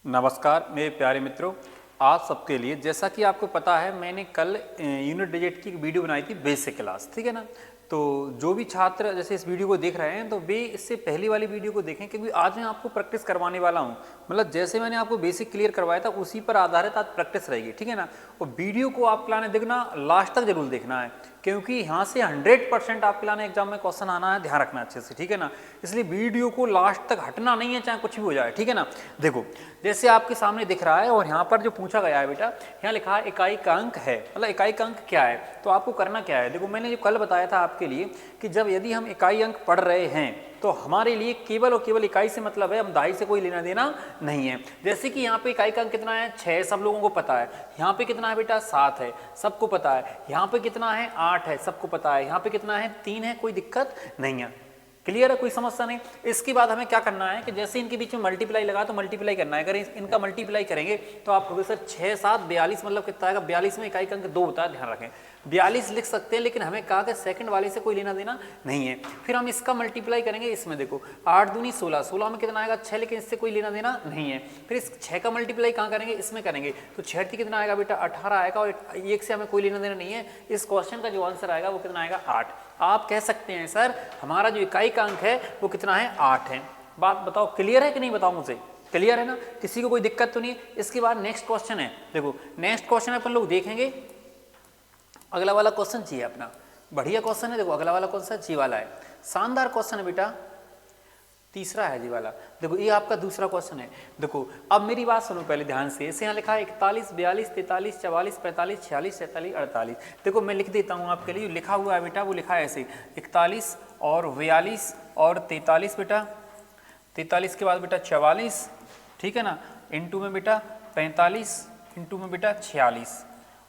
नमस्कार मेरे प्यारे मित्रों, आप सबके लिए जैसा कि आपको पता है मैंने कल यूनिट डिजिट की एक वीडियो बनाई थी बेसिक क्लास, ठीक है ना। तो जो भी छात्र जैसे इस वीडियो को देख रहे हैं तो वे इससे पहली वाली वीडियो को देखें, क्योंकि आज मैं आपको प्रैक्टिस करवाने वाला हूं। मतलब जैसे मैंने आपको बेसिक क्लियर करवाया था उसी पर आधारित आज प्रैक्टिस रहेगी, ठीक है ना। और वीडियो को आपके लाने देखना, लास्ट तक जरूर देखना है, क्योंकि यहाँ से 100% आपके लाने एग्जाम में क्वेश्चन आना है, ध्यान रखना अच्छे से, ठीक है ना। इसलिए वीडियो को लास्ट तक हटना नहीं है, चाहे कुछ भी हो जाए, ठीक है ना। देखो जैसे आपके सामने दिख रहा है और यहाँ पर जो पूछा गया है बेटा, यहाँ लिखा है इकाई का अंक है, मतलब इकाई का अंक क्या है। तो आपको करना क्या है, देखो मैंने जो कल बताया था आपके लिए कि जब यदि हम इकाई अंक पढ़ रहे हैं तो हमारे लिए केवल और केवल इकाई से मतलब है, हम दहाई से कोई लेना देना नहीं है। जैसे कि यहाँ पे इकाई का अंक कितना है, 6, सब लोगों को पता है। यहाँ पे कितना है बेटा, 7 है, सबको पता है। यहाँ पे कितना है, 8 है, सबको पता है। यहाँ पे कितना है, 3 है, कोई दिक्कत नहीं है। क्लियर है, कोई समस्या नहीं। इसके बाद हमें क्या करना है कि जैसे इनके बीच में मल्टीप्लाई लगा तो मल्टीप्लाई करना है। अगर इनका मल्टीप्लाई करेंगे तो आप कहोगे सर 6, 7, 42 मतलब कितना आएगा। 42 में इकाई का अंक 2 होता है, ध्यान रखें। 42 लिख सकते हैं, लेकिन हमें कहा कि सेकंड वाले से कोई लेना देना नहीं है। फिर हम इसका मल्टीप्लाई करेंगे इसमें, देखो 8 दूनी 16, 16 में कितना आएगा 6, लेकिन इससे कोई लेना देना नहीं है। फिर इस 6 का मल्टीप्लाई कहाँ करेंगे, इसमें करेंगे, तो 6 कितना आएगा बेटा 18 आएगा, और 1 से हमें कोई लेना देना नहीं है। इस क्वेश्चन का जो आंसर आएगा वो कितना आएगा 8। आप कह सकते हैं सर हमारा जो इकाई का अंक है वो कितना है, 8 है। बात बताओ क्लियर है कि नहीं, बताओ मुझे, क्लियर है ना, किसी को कोई दिक्कत तो नहीं है। इसके बाद नेक्स्ट क्वेश्चन है, देखो नेक्स्ट क्वेश्चन अपन लोग देखेंगे। अगला वाला क्वेश्चन जी है अपना, बढ़िया क्वेश्चन है। देखो अगला वाला कौन सा, जी वाला है, शानदार क्वेश्चन है बेटा, तीसरा है जी वाला। देखो ये आपका दूसरा क्वेश्चन है। देखो अब मेरी बात सुनो पहले ध्यान से। इसे यहाँ लिखा है 41, 42, 43, 44, 45, 46, 47, 48। देखो मैं लिख देता हूँ आपके लिए, लिखा हुआ है बेटा वो लिखा है ऐसे 41 और 42 और 43 बेटा, 43 के बाद बेटा 44, ठीक है ना, इंटू में बेटा 45, इंटू में बेटा 46,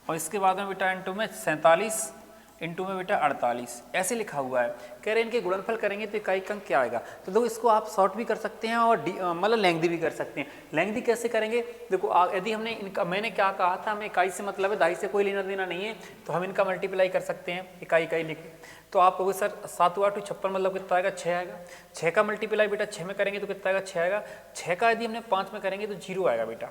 और इसके बाद में बेटा इंटू में 47, इंटू में बेटा 48, ऐसे लिखा हुआ है। कह रहे हैं इनके गुणनफल करेंगे तो इकाई का अंक क्या आएगा। तो देखो इसको आप शॉर्ट भी कर सकते हैं और मतलब लेंथी भी कर सकते हैं। लेंथी कैसे करेंगे, देखो यदि हमने इनका, मैंने क्या कहा था, हमें इकाई से मतलब है, दहाई से कोई लेना देना नहीं है, तो हम इनका मल्टीप्लाई कर सकते हैं, इकाई इकाई लिखे। तो आप कहोगे सर 7 8 56 मतलब कितना आएगा, 6 आएगा। 6 का मल्टीप्लाई बेटा 6 में करेंगे तो कितना आएगा, 6 आएगा। 6 का यदि हमने 5 में करेंगे तो 0 आएगा बेटा,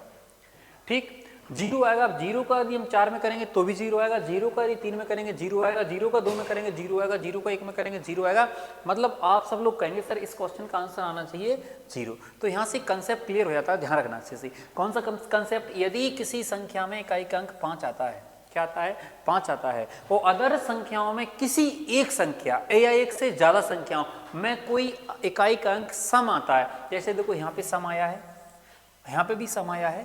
ठीक 0 आएगा। 0 का यदि हम 4 में करेंगे तो भी 0 आएगा। 0 का यदि 3 में करेंगे 0 आएगा। 0 का 2 में करेंगे 0 आएगा। 0 का 1 में करेंगे 0 आएगा। मतलब आप सब लोग कहेंगे सर इस क्वेश्चन का आंसर आना चाहिए 0। तो यहाँ से कंसेप्ट क्लियर हो जाता है, ध्यान रखना अच्छे से। कौन सा कंसेप्ट, यदि किसी संख्या में इकाई का अंक 5 आता है, क्या आता है, 5 आता है, वो अदर संख्याओं में किसी एक संख्या या एक से ज्यादा संख्याओं में कोई इकाई का अंक सम आता है। जैसे देखो यहाँ पे सम आया है, यहाँ पे भी सम आया है,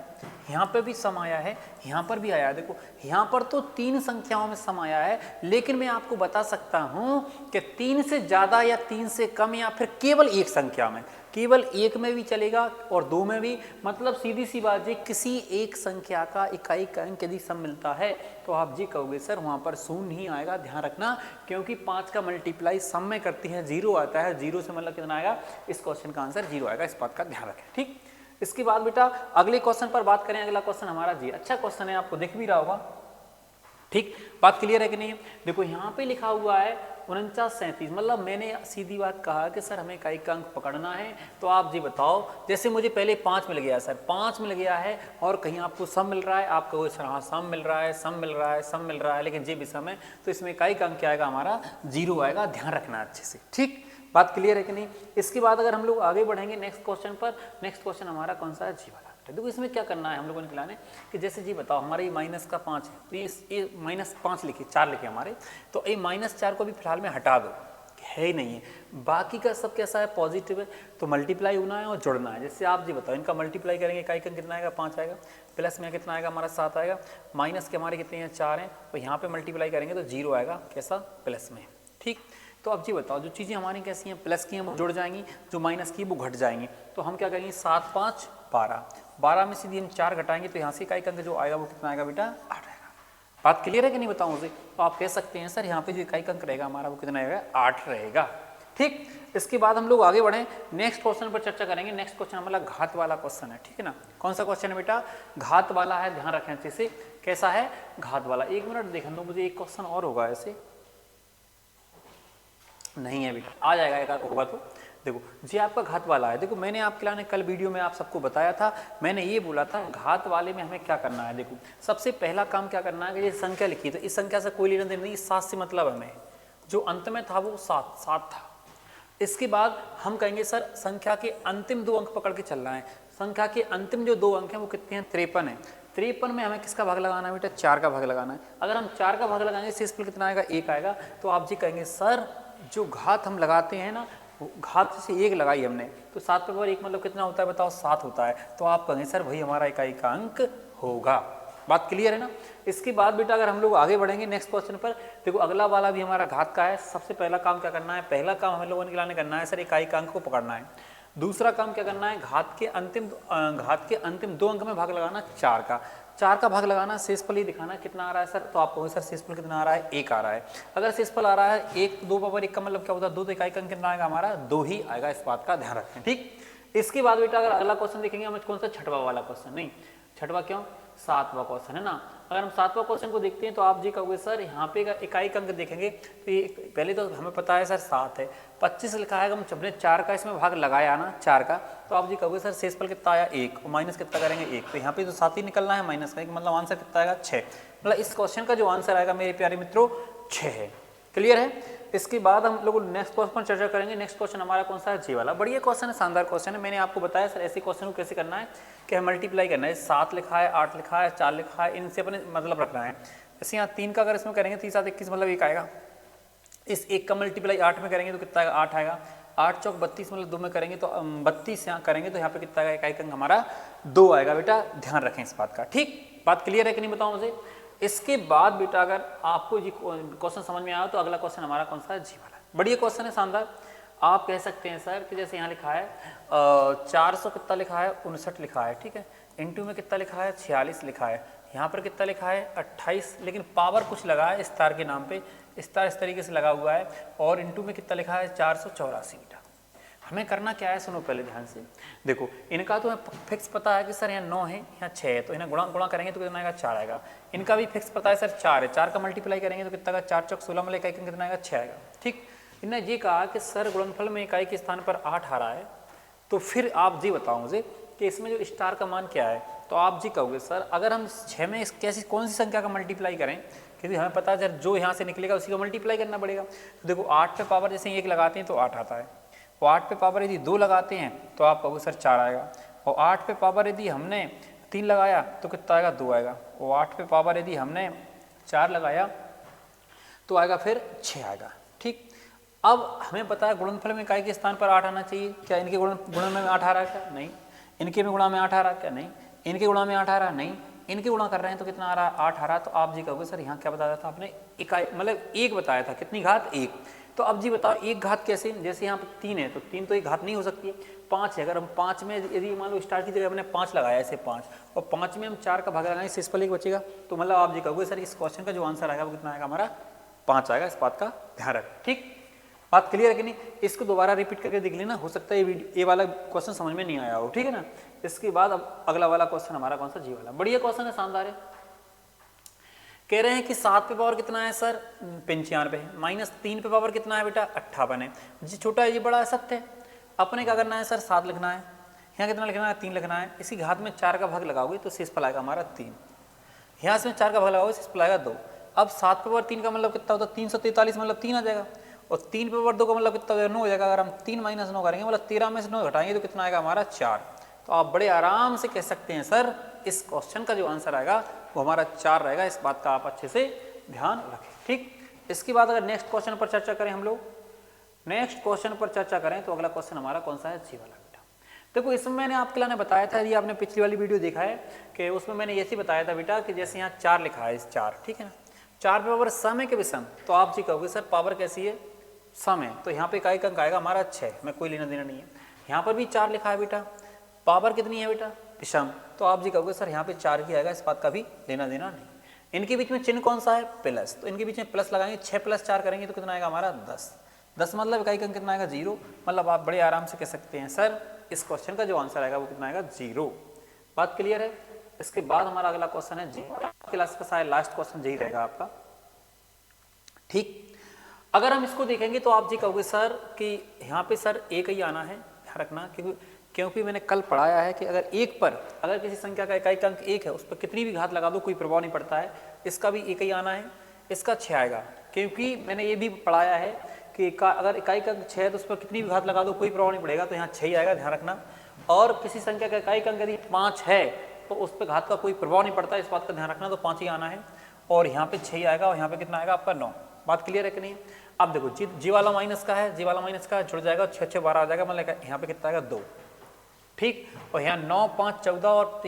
यहाँ पे भी सम आया है, यहाँ पर भी आया है। देखो यहाँ पर तो 3 संख्याओं में सम आया है, लेकिन मैं आपको बता सकता हूँ कि 3 से ज़्यादा या 3 से कम या फिर केवल एक संख्या में, केवल 1 में भी चलेगा और 2 में भी। मतलब सीधी सी बात है, किसी एक संख्या का इकाई का अंक यदि सम मिलता है तो आप जी कहोगे सर वहाँ पर शून्य ही आएगा, ध्यान रखना, क्योंकि 5 का मल्टीप्लाई सम में करती है 0 आता है। 0 से मतलब कितना आएगा, इस क्वेश्चन का आंसर 0 आएगा, इस बात का ध्यान रखें, ठीक। इसके बाद बेटा अगले क्वेश्चन पर बात करें। अगला क्वेश्चन हमारा जी अच्छा क्वेश्चन है, आपको दिख भी रहा होगा, ठीक, बात क्लियर है कि नहीं। देखो यहाँ पे लिखा हुआ है 49, 37, मतलब मैंने सीधी बात कहा कि सर हमें इकाई का अंक पकड़ना है। तो आप जी बताओ, जैसे मुझे पहले 5 मिल गया सर, 5 मिल गया है और कहीं आपको सम मिल रहा है, आप कहोगे सर हाँ सम मिल रहा है, सम मिल रहा है, सम मिल रहा है, लेकिन जी भी सम है, तो इसमें इकाई का अंक क्या आएगा हमारा, 0 आएगा, ध्यान रखना अच्छे से, ठीक। बात क्लियर है कि नहीं। इसके बाद अगर हम लोग आगे बढ़ेंगे नेक्स्ट क्वेश्चन पर, नेक्स्ट क्वेश्चन हमारा कौन सा है, जी वाला। देखो इसमें क्या करना है हम लोगों ने खिलाने कि जैसे जी बताओ हमारे ये -5 है, तो ये -5 लिखे, 4 लिखे हमारे, तो ये -4 को भी फिलहाल में हटा दो, है ही नहीं है। बाकी का सब कैसा है, पॉजिटिव है, तो मल्टीप्लाई होना है और जुड़ना है। जैसे आप जी बताओ इनका मल्टीप्लाई करेंगे, इकाई का कितना आएगा, 5 आएगा, प्लस में कितना आएगा हमारा 7 आएगा, माइनस के हमारे कितने हैं, 4 हैं, तो यहाँ पे मल्टीप्लाई करेंगे तो 0 आएगा, कैसा, प्लस में, ठीक। तो अब जी बताओ जो चीज़ें हमारी कैसी हैं, प्लस की हैं वो जुड़ जाएंगी, जो माइनस की वो घट जाएंगी। तो हम क्या करेंगे, 7 5 12, 12 में सीधी हम 4 घटाएंगे तो यहाँ से इकाई का अंक जो आएगा वो कितना आएगा बेटा, 8 आएगा। बात क्लियर है कि नहीं, बताऊँ उसे। तो आप कह सकते हैं सर यहाँ पे जो इकाई का अंक रहेगा हमारा वो कितना रहेगा, 8 रहेगा, ठीक। इसके बाद हम लोग आगे बढ़े, नेक्स्ट क्वेश्चन पर चर्चा करेंगे। नेक्स्ट क्वेश्चन हमारा घात वाला क्वेश्चन है, ठीक है ना। कौन सा क्वेश्चन है बेटा, घात वाला है, ध्यान रखें अच्छे से, कैसा है, घात वाला। 1 मिनट देखने दो मुझे, एक क्वेश्चन और होगा ऐसे, नहीं है बेटा, आ जाएगा एक होगा तो। देखो ये आपका घात वाला है। देखो मैंने आपके लिए कल वीडियो में आप सबको बताया था, मैंने ये बोला था घात वाले में हमें क्या करना है। देखो सबसे पहला काम क्या करना है कि ये संख्या लिखी है तो इस संख्या से कोई लेना देना नहीं, 7 से मतलब हमें जो अंत में था वो 7 था। इसके बाद हम कहेंगे सर संख्या के अंतिम 2 अंक पकड़ के चलना है। संख्या के अंतिम जो 2 अंक हैं वो कितने हैं, 53 है। 53 में हमें किसका भाग लगाना है बेटा, 4 का भाग लगाना है। अगर हम 4 का भाग लगाएंगे शेषफल कितना आएगा, 1 आएगा। तो आप जी कहेंगे सर जो घात हम लगाते हैं ना, घात से 1 लगाई हमने तो 7 पे 1 मतलब कितना होता है बताओ, 7 होता है। तो आप कहेंगे सर वही हमारा इकाई का अंक होगा। बात क्लियर है ना। इसके बाद बेटा अगर हम लोग आगे बढ़ेंगे नेक्स्ट क्वेश्चन पर, देखो अगला वाला भी हमारा घात का है। सबसे पहला काम क्या करना है, पहला काम हम लोगों ने करना है सर इकाई का अंक को पकड़ना है। दूसरा काम क्या करना है, घात के अंतिम 2 अंक में भाग लगाना 4 का। 4 का भाग लगाना, शेषफल ही दिखाना कितना आ रहा है सर। तो आप कहोगे सर शेषफल कितना आ रहा है, 1 आ रहा है। अगर शेषफल आ रहा है 1 तो 2 पावर 1 का मतलब क्या होता है, 2 तो इकाई का अंक कितना आएगा हमारा, 2 ही आएगा। इस बात का ध्यान रखें, ठीक। इसके बाद बेटा अगर अगला क्वेश्चन देखेंगे हम, कौन सा, छठवां वाला क्वेश्चन, नहीं छठवां क्यों, 7वां क्वेश्चन है ना। अगर हम 7वां क्वेश्चन को देखते हैं तो आप जी कहोगे सर यहाँ पे इकाई का अंक देखेंगे तो ये पहले तो हमें पता है सर 7 है, 25 लिखा है, हम जब 4 का इसमें भाग लगाया ना 4 का, तो आप जी कहोगे सर शेषफल कितना आया 1 और माइनस कितना करेंगे 1, तो यहाँ पे तो 7 ही निकलना है, माइनस का मतलब आंसर कितना आएगा 6। मतलब इस क्वेश्चन का जो आंसर आएगा मेरे प्यारे मित्रों 6 है। क्लियर है। इसके बाद हम लोग नेक्स्ट क्वेश्चन पर चर्चा करेंगे। नेक्स्ट क्वेश्चन हमारा कौन सा है, जी वाला। बढ़िया क्वेश्चन है, शानदार क्वेश्चन है। मैंने आपको बताया सर ऐसे क्वेश्चन को कैसे करना है कि हम मल्टीप्लाई करना है। 7 लिखा है, 8 लिखा है, 4 लिखा है, इनसे अपने मतलब रखना है। जैसे यहाँ 3 का अगर इसमें करेंगे 3 7 21 मतलब 1 आएगा। इस 1 का मल्टीप्लाई 8 में करेंगे तो कितना आएगा, 8 आएगा। 8 चौक 32 मतलब 2 में करेंगे तो 32 यहाँ करेंगे तो यहाँ पे कितना आएगा, इकाई अंक हमारा 2 आएगा। बेटा ध्यान रखें इस बात का, ठीक। बात क्लियर है कि नहीं बताओ मुझे। इसके बाद बेटा अगर आपको जी क्वेश्चन समझ में आया तो अगला क्वेश्चन हमारा कौन सा है, जी वाला। बढ़िया क्वेश्चन है, शानदार। आप कह सकते हैं सर कि जैसे यहाँ लिखा है 400 कितना लिखा है, 59 लिखा है, ठीक है। इंटू में कितना लिखा है, 46 लिखा है। यहाँ पर कितना लिखा है 28, लेकिन पावर कुछ लगा है स्टार के नाम पे, स्टार इस तरीके से लगा हुआ है। और इंटू में कितना लिखा है 484 बेटा। हमें करना क्या है, सुनो पहले ध्यान से। देखो इनका तो फिक्स पता है कि सर यहाँ 9 है, यहाँ 6 है, तो इन्हें गुणा करेंगे तो कितना आएगा 4 आएगा। इनका भी फिक्स पता है सर 4 है, 4 का मल्टीप्लाई करेंगे तो कितना आएगा 4 चौक 16 में इकाई कितना आएगा 6 आएगा, ठीक। इन्होंने ये कहा कि सर गुणनफल में इकाई के स्थान पर 8 आ रहा है, तो फिर आप जी बताओ मुझे कि इसमें जो स्टार का मान क्या है। तो आप जी कहोगे सर अगर हम 6 में कैसी कौन सी संख्या का मल्टीप्लाई करें, क्योंकि हमें पता है जो यहाँ से निकलेगा उसी का मल्टीप्लाई करना पड़ेगा। तो देखो 8 पे पावर जैसे 1 लगाते हैं तो 8 आता है, और 8 पे पावर यदि 2 लगाते हैं तो आप कहोगे सर 4 आएगा। और 8 पे पावर यदि हमने 3 लगाया तो कितना आएगा 2 आएगा। और 8 पे पावर यदि हमने 4 लगाया तो आएगा फिर 6 आएगा, ठीक। अब हमें पता है गुणनफल में इकाई के स्थान पर 8 आना चाहिए। क्या इनके गुणन में 8 आ रहा है क्या, नहीं। इनके में गुणा में 8 आ रहा है क्या, नहीं। इनके गुणा में 8 आ रहा है, नहीं। इनके गुणा कर रहे हैं तो कितना आ रहा है 8 आ रहा है। तो आप जी कहोगे सर यहाँ क्या बताया था आपने, इकाई मतलब 1 बताया था, कितनी घात 1। तो अब जी बताओ 1 घात कैसे, जैसे यहाँ पर 3 है तो 3 तो 1 घात नहीं हो सकती है। 5 है, अगर हम 5 में यदि मान लो स्टार की जगह हमने 5 लगाया ऐसे 5, और 5 में हम 4 का भाग लगाएंगे शेषफल 1 बचेगा। तो मतलब आप जी कहोगे सर इस क्वेश्चन का जो आंसर आएगा वो कितना आएगा हमारा 5 आएगा। इस बात का ध्यान रखें, ठीक। बात क्लियर है कि नहीं। इसको दोबारा रिपीट करके देख लेना, हो सकता है ये वाला क्वेश्चन समझ में नहीं आया हो, ठीक है ना। इसके बाद अब अगला वाला क्वेश्चन हमारा कौन सा, जी वाला। बढ़िया क्वेश्चन है, शानदार है। कह रहे हैं कि 7 पे पावर कितना है सर 95, माइनस 3 पे पावर कितना है बेटा 58 है। जी छोटा है, ये बड़ा है, सत्य है। अपने क्या करना है सर 7 लिखना है, यहाँ कितना लिखना है 3 लिखना है। इसी घात में 4 का भाग लगाओगे तो शेषफल आएगा हमारा 3। यहाँ से 4 का भाग लगाओगे शेषफल आएगा 2। अब 7 पे पावर 3 का मतलब कितना होता है 343 मतलब 3 आ जाएगा। और 3 पे पावर 2 का मतलब कितना हो जाएगा 9 हो जाएगा। अगर हम 3 माइनस 9 करेंगे मतलब 13 में से 9 घटाएंगे तो कितना आएगा हमारा 4। तो आप बड़े आराम से कह सकते हैं सर इस क्वेश्चन का जो आंसर आएगा वो हमारा 4 रहेगा। इस बात का आप अच्छे से ध्यान रखें, ठीक। इसके बाद अगर नेक्स्ट क्वेश्चन पर चर्चा करें, हम लोग नेक्स्ट क्वेश्चन पर चर्चा करें तो अगला क्वेश्चन हमारा कौन सा है, जी वाला बेटा। देखो इसमें मैंने आपके लिए बताया था, यदि आपने पिछली वाली वीडियो देखा है कि उसमें मैंने ऐसे बताया था बेटा कि जैसे यहाँ 4 लिखा है, इस 4, ठीक है ना। 4 पे पावर सम है कि विषम, तो आप जी कहोगे सर पावर कैसी है, सम है, तो यहाँ पे इकाई का अंक आएगा हमारा 6, में कोई लेना देना नहीं है। यहाँ पर भी 4 लिखा है बेटा, पावर कितनी है बेटा विषम, तो आप जी कहोगे सर यहाँ पे 4 ही आएगा, इस बात का भी लेना देना नहीं। इनके बीच में चिन्ह कौन सा है, प्लस, तो इनके बीच में प्लस लगाएंगे, 6 + 4 करेंगे तो कितना आएगा हमारा 10। 10 मतलब इकाई का अंक कितना आएगा 0। मतलब आप बड़े आराम से कह सकते हैं सर इस क्वेश्चन का जो आंसर आएगा वो कितना आएगा 0। बात क्लियर है। इसके बाद हमारा अगला क्वेश्चन है जी, क्लास का शायद लास्ट क्वेश्चन यही रहेगा आपका, ठीक। अगर हम इसको देखेंगे तो आप जी कहोगे सर कि यहाँ पे सर एक ही आना है, ध्यान रखना, क्योंकि मैंने कल पढ़ाया है कि अगर एक पर, अगर किसी संख्या का इकाई अंक एक है, उस पर कितनी भी घात लगा दो कोई प्रभाव नहीं पड़ता है। इसका भी एक ही आना है, इसका 6 आएगा, क्योंकि मैंने ये भी पढ़ाया है कि अगर इकाई का अंक 6 है तो उस पर कितनी भी घात लगा दो कोई प्रभाव नहीं पड़ेगा, तो यहाँ 6 ही आएगा, ध्यान रखना। और किसी संख्या का इकाई अंक यदि 5 है तो उस पर घात का कोई प्रभाव नहीं पड़ता, इस बात का ध्यान रखना, तो 5 ही आना है। और यहाँ पे 6 आएगा, और यहाँ पे कितना आएगा आपका 9। बात क्लियर है कि नहीं? अब देखो जी वाला माइनस का है, जी वाला माइनस का जुड़ जाएगा, 6 6 12 आ जाएगा, मतलब यहाँ पे कितना आएगा 2, ठीक। और यहाँ 9 5 14 और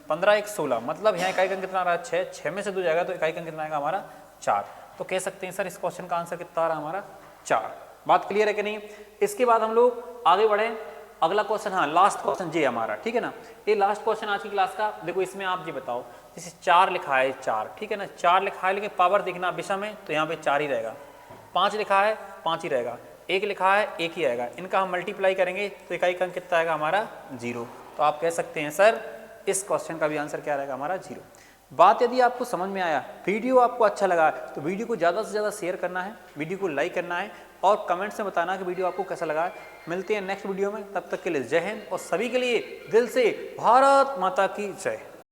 15 1 16, मतलब यहाँ इकाई अंक कितना आ रहा है 6, 6 में से 2 जाएगा तो इकाई अंक कितना आएगा हमारा 4। तो कह सकते हैं सर इस क्वेश्चन का आंसर कितना आ रहा है हमारा 4। बात क्लियर है कि नहीं? इसके बाद हम लोग आगे बढ़े, अगला क्वेश्चन, हाँ लास्ट क्वेश्चन जी हमारा, ठीक है ना। ये लास्ट क्वेश्चन आज की क्लास का। देखो इसमें आप जी बताओ, जैसे 4 लिखा है, 4, ठीक है ना, 4 लिखा है, लेकिन पावर देखना विषम में, तो यहाँ पे 4 ही रहेगा। 5 लिखा है, 5 ही रहेगा। 1 लिखा है, 1 ही आएगा। इनका हम मल्टीप्लाई करेंगे तो इकाई अंक कितना आएगा हमारा 0। तो आप कह सकते हैं सर इस क्वेश्चन का भी आंसर क्या रहेगा हमारा 0। बात यदि आपको समझ में आया, वीडियो आपको अच्छा लगा, तो वीडियो को ज़्यादा से ज़्यादा शेयर करना है, वीडियो को लाइक करना है, और कमेंट्स में बताना कि वीडियो आपको कैसा लगा। मिलते हैं नेक्स्ट वीडियो में, तब तक के लिए जय हिंद, और सभी के लिए दिल से भारत माता की जय।